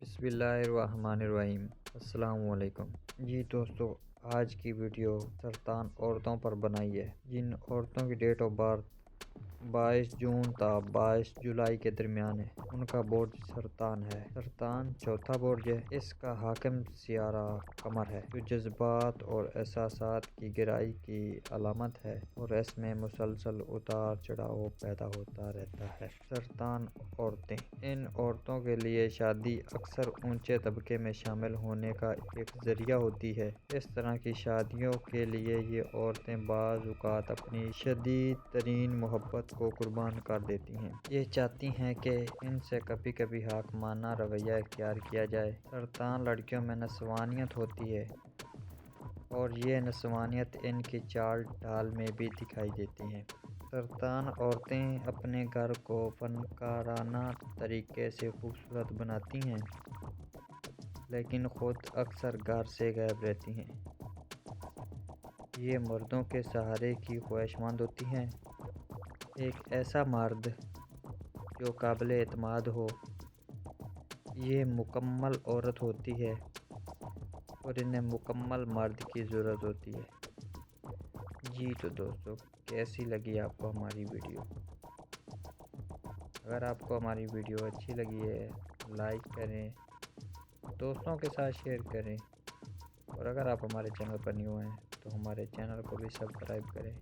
بسم اللہ الرحمن الرحیم۔ السلام علیکم جی دوستو، آج کی ویڈیو سرطان عورتوں پر بنائی ہے جن عورتوں کی ڈیٹ آف برتھ 22 جون تا 22 جولائی کے درمیان ہے۔ ان کا برج سرطان ہے۔ سرطان چوتھا برج ہے۔ اس کا حاکم سیارہ قمر ہے جو جذبات اور احساسات کی گہرائی کی علامت ہے اور اس میں مسلسل اتار چڑھاؤ پیدا ہوتا رہتا ہے۔ سرطان عورتیں، ان عورتوں کے لیے شادی اکثر اونچے طبقے میں شامل ہونے کا ایک ذریعہ ہوتی ہے۔ اس طرح کی شادیوں کے لیے یہ عورتیں بعض اوقات اپنی شدید ترین محبت کو قربان کر دیتی ہیں۔ یہ چاہتی ہیں کہ ان سے کبھی کبھی حاکمانہ رویہ اختیار کیا جائے۔ سرطان لڑکیوں میں نسوانیت ہوتی ہے اور یہ نسوانیت ان کی چال ڈھال میں بھی دکھائی دیتی ہے۔ سرطان عورتیں اپنے گھر کو فنکارانہ طریقے سے خوبصورت بناتی ہیں لیکن خود اکثر گھر سے غائب رہتی ہیں۔ یہ مردوں کے سہارے کی خواہشمند ہوتی ہیں۔ ایک ایسا مرد جو قابل اعتماد ہو، یہ مکمل عورت ہوتی ہے اور انہیں مکمل مرد کی ضرورت ہوتی ہے۔ جی تو دوستو، کیسی لگی آپ کو ہماری ویڈیو؟ اگر آپ کو ہماری ویڈیو اچھی لگی ہے لائک کریں، دوستوں کے ساتھ شیئر کریں اور اگر آپ ہمارے چینل پر نیو ہیں تو ہمارے چینل کو بھی سبسکرائب کریں۔